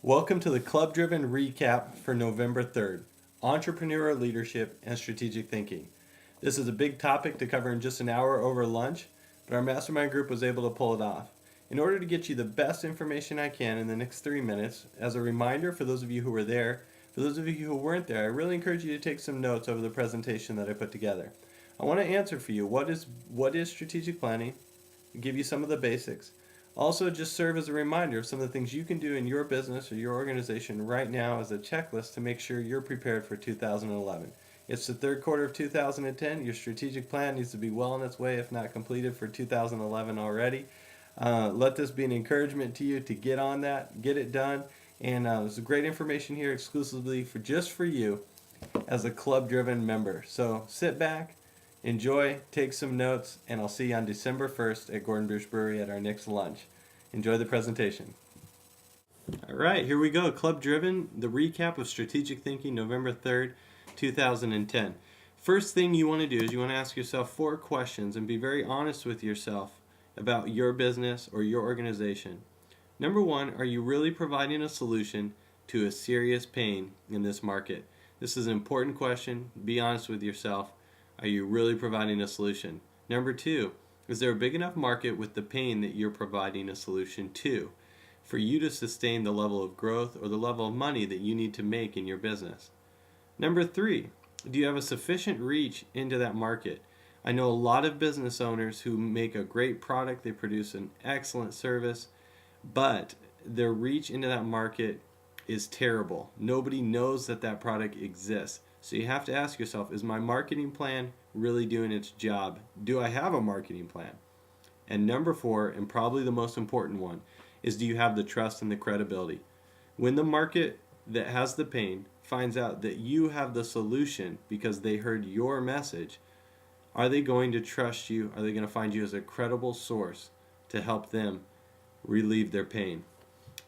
Welcome to the Club Driven Recap for November 3rd, Entrepreneurial Leadership and Strategic Thinking. This is a big topic to cover in just an hour over lunch, but our mastermind group was able to pull it off. In order to get you the best information I can in the next 3 minutes, as a reminder for those of you who were there, for those of you who weren't there, I really encourage you to take some notes over the presentation that I put together. I want to answer for you what is strategic planning, give you some of the basics. Also, just serve as a reminder of some of the things you can do in your business or your organization right now as a checklist to make sure you're prepared for 2011. It's the third quarter of 2010. Your strategic plan needs to be well on its way, if not completed, for 2011 already. Let this be an encouragement to you to get on that, get it done. And there's great information here exclusively for just for you as a club-driven member. So sit back, enjoy, take some notes, and I'll see you on December 1st at Gordon Biersch Brewery at our next lunch. Enjoy the presentation. All right, here we go. Club Driven, the recap of Strategic Thinking, November 3rd, 2010. First thing you want to do is you want to ask yourself 4 questions and be very honest with yourself about your business or your organization. Number 1, are you really providing a solution to a serious pain in this market? This is an important question. Be honest with yourself. Are you really providing a solution? Number 2, is there a big enough market with the pain that you're providing a solution to for you to sustain the level of growth or the level of money that you need to make in your business? Number 3, do you have a sufficient reach into that market? I know a lot of business owners who make a great product, they produce an excellent service, but their reach into that market is terrible. Nobody knows that that product exists. So you have to ask yourself, is my marketing plan really doing its job? Do I have a marketing plan? And number 4, and probably the most important one, is do you have the trust and the credibility? When the market that has the pain finds out that you have the solution because they heard your message, are they going to trust you? Are they going to find you as a credible source to help them relieve their pain?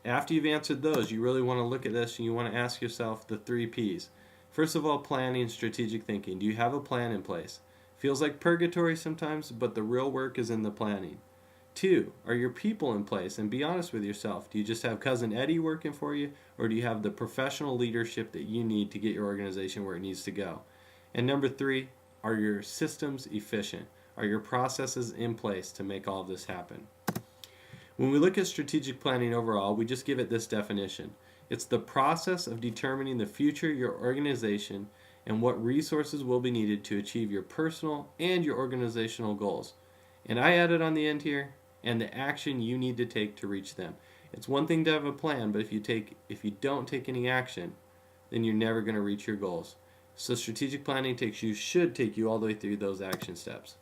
After you've answered those, you really want to look at this and you want to ask yourself the 3 P's. First of all, planning and strategic thinking. Do you have a plan in place? Feels like purgatory sometimes, but the real work is in the planning. 2, are your people in place? And be honest with yourself. Do you just have Cousin Eddie working for you, or do you have the professional leadership that you need to get your organization where it needs to go? And number 3, are your systems efficient? Are your processes in place to make all of this happen? When we look at strategic planning overall, we just give it this definition. It's the process of determining the future of your organization and what resources will be needed to achieve your personal and your organizational goals. And I added on the end here, and the action you need to take to reach them. It's one thing to have a plan, but if you don't take any action, then you're never going to reach your goals. So strategic planning should take you all the way through those action steps.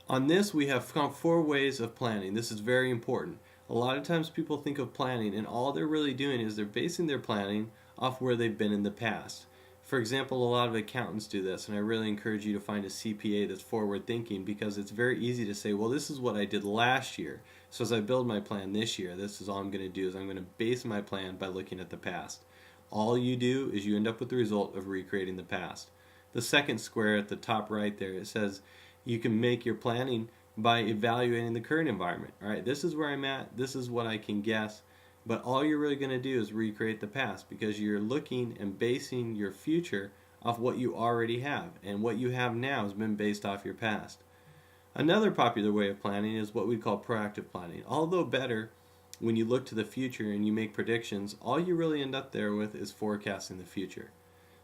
On this, we have 4 ways of planning. This is very important. A lot of times people think of planning and all they're really doing is they're basing their planning off where they've been in the past. For example, a lot of accountants do this, and I really encourage you to find a CPA that's forward thinking, because it's very easy to say, well, this is what I did last year, so as I build my plan this year, this is all I'm going to do is I'm going to base my plan by looking at the past. All you do is you end up with the result of recreating the past. The second square at the top right there, it says you can make your planning by evaluating the current environment. All right, this is where I'm at, this is what I can guess, but all you're really going to do is recreate the past, because you're looking and basing your future off what you already have, and what you have now has been based off your past. Another popular way of planning is what we call proactive planning. Although better, when you look to the future and you make predictions, all you really end up there with is forecasting the future.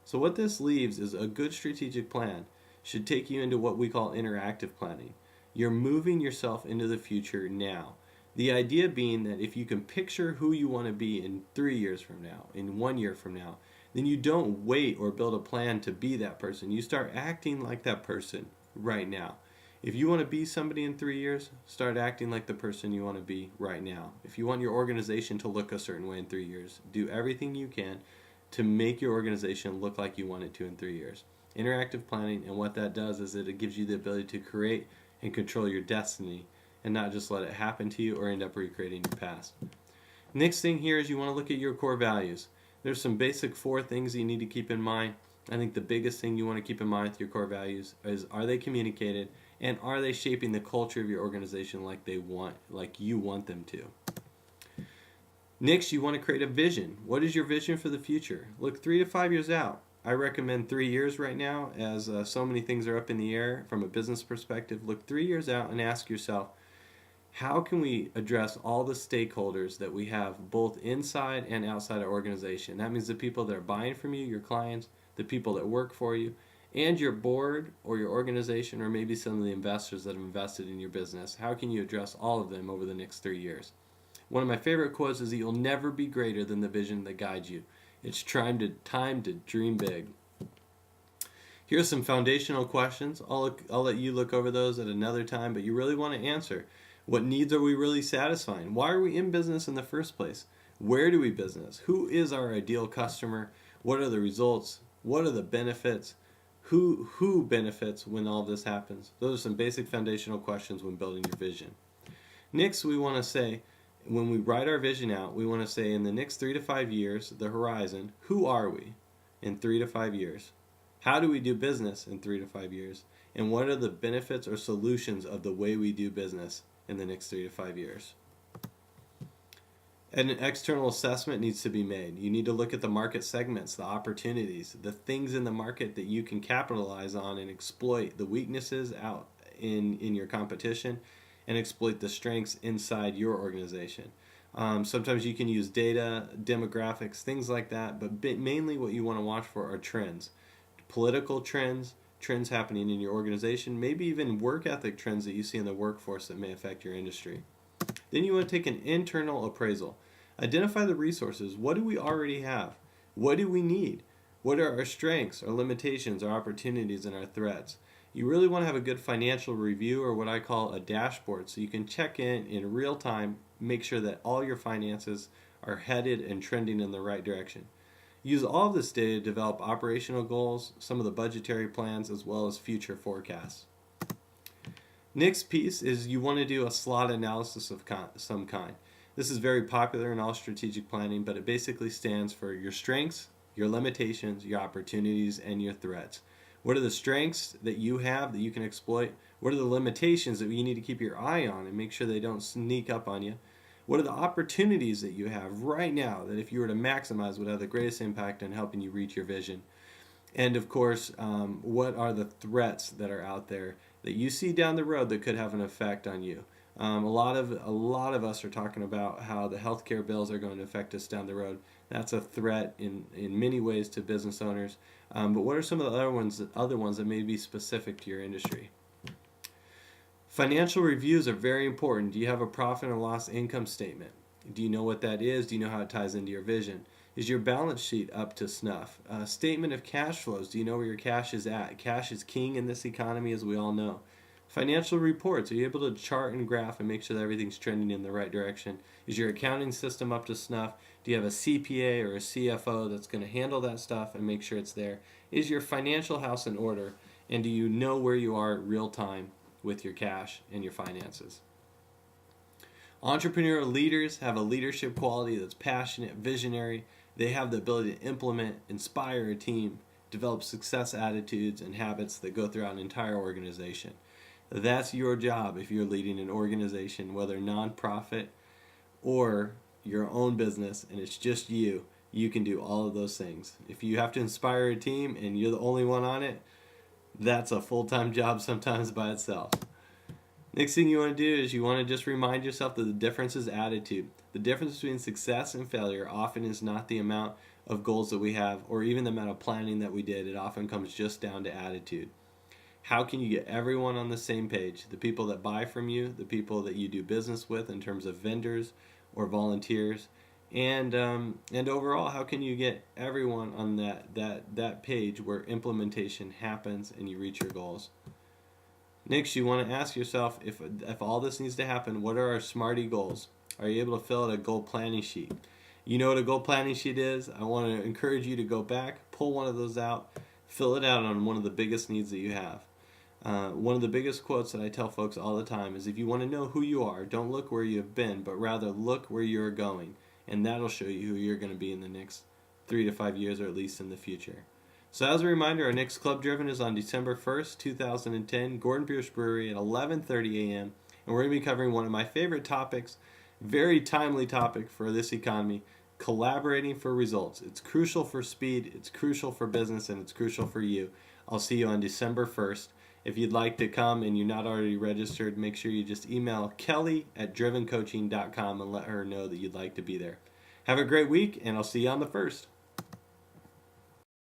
So what this leaves is a good strategic plan should take you into what we call interactive planning. You're moving yourself into the future now. The idea being that if you can picture who you want to be in 3 years from now, in 1 year from now, then you don't wait or build a plan to be that person. You start acting like that person right now. If you want to be somebody in 3 years, start acting like the person you want to be right now. If you want your organization to look a certain way in 3 years, do everything you can to make your organization look like you want it to in 3 years. Interactive planning, and what that does is that it gives you the ability to create and control your destiny, and not just let it happen to you or end up recreating your past. Next thing here is you want to look at your core values. There's some basic 4 things you need to keep in mind. I think the biggest thing you want to keep in mind with your core values is, are they communicated, and are they shaping the culture of your organization like you want them to? Next, you want to create a vision. What is your vision for the future? Look 3 to 5 years out. I recommend 3 years right now, as so many things are up in the air from a business perspective. Look 3 years out and ask yourself, how can we address all the stakeholders that we have both inside and outside our organization? That means the people that are buying from you, your clients, the people that work for you, and your board or your organization, or maybe some of the investors that have invested in your business. How can you address all of them over the next 3 years? One of my favorite quotes is that you'll never be greater than the vision that guides you. It's time to dream big. Here are some foundational questions. I'll let you look over those at another time, but you really want to answer. What needs are we really satisfying? Why are we in business in the first place? Where do we business? Who is our ideal customer? What are the results? What are the benefits? Who benefits when all this happens? Those are some basic foundational questions when building your vision. Next, we want to say, when we write our vision out, we want to say in the next 3 to 5 years, the horizon, who are we in 3 to 5 years? How do we do business in 3 to 5 years? And what are the benefits or solutions of the way we do business in the next 3 to 5 years? And an external assessment needs to be made. You need to look at the market segments, the opportunities, the things in the market that you can capitalize on and exploit the weaknesses out in your competition and exploit the strengths inside your organization. Sometimes you can use data, demographics, things like that, but mainly what you want to watch for are trends. Political trends, trends happening in your organization, maybe even work ethic trends that you see in the workforce that may affect your industry. Then you want to take an internal appraisal. Identify the resources. What do we already have? What do we need? What are our strengths, our limitations, our opportunities, and our threats? You really want to have a good financial review, or what I call a dashboard, so you can check in real time, make sure that all your finances are headed and trending in the right direction. Use all of this data to develop operational goals, some of the budgetary plans, as well as future forecasts. Next piece is you want to do a SWOT analysis of some kind. This is very popular in all strategic planning, but it basically stands for your strengths, your limitations, your opportunities, and your threats. What are the strengths that you have that you can exploit? What are the limitations that you need to keep your eye on and make sure they don't sneak up on you? What are the opportunities that you have right now that if you were to maximize would have the greatest impact in helping you reach your vision? And of course, what are the threats that are out there that you see down the road that could have an effect on you? A lot of us are talking about how the healthcare bills are going to affect us down the road. That's a threat in many ways to business owners. But what are some of the other ones that may be specific to your industry? Financial reviews are very important. Do you have a profit and loss income statement? Do you know what that is? Do you know how it ties into your vision? Is your balance sheet up to snuff? Statement of cash flows. Do you know where your cash is at? Cash is king in this economy, as we all know. Financial reports. Are you able to chart and graph and make sure that everything's trending in the right direction? Is your accounting system up to snuff? Do you have a CPA or a CFO that's going to handle that stuff and make sure it's there? Is your financial house in order? And do you know where you are real time with your cash and your finances? Entrepreneurial leaders have a leadership quality that's passionate, visionary. They have the ability to implement, inspire a team, develop success attitudes and habits that go throughout an entire organization. That's your job if you're leading an organization, whether nonprofit or your own business, and it's just you. You can do all of those things. If you have to inspire a team and you're the only one on it, that's a full-time job sometimes by itself. Next thing you want to do is you want to just remind yourself that the difference is attitude. The difference between success and failure often is not the amount of goals that we have or even the amount of planning that we did. It often comes just down to attitude. How can you get everyone on the same page? The people that buy from you, the people that you do business with in terms of vendors or volunteers, and overall, how can you get everyone on that page where implementation happens and you reach your goals? Next, you want to ask yourself, if all this needs to happen, what are our SMARTY goals? Are you able to fill out a goal planning sheet? You know what a goal planning sheet is? I want to encourage you to go back, pull one of those out, fill it out on one of the biggest needs that you have. One of the biggest quotes that I tell folks all the time is, if you want to know who you are, don't look where you have been, but rather look where you're going. And that'll show you who you're going to be in the next 3 to 5 years, or at least in the future. So as a reminder, our next Club Driven is on December 1st, 2010, Gordon Pierce Brewery at 11:30 a.m. And we're going to be covering one of my favorite topics, Very timely topic for this economy. Collaborating for results. It's crucial for speed, it's crucial for business, and it's crucial for you. I'll see you on December 1st. If you'd like to come and you're not already registered, make sure you just email Kelly@drivencoaching.com and let her know that you'd like to be there. Have a great week, and I'll see you on the 1st.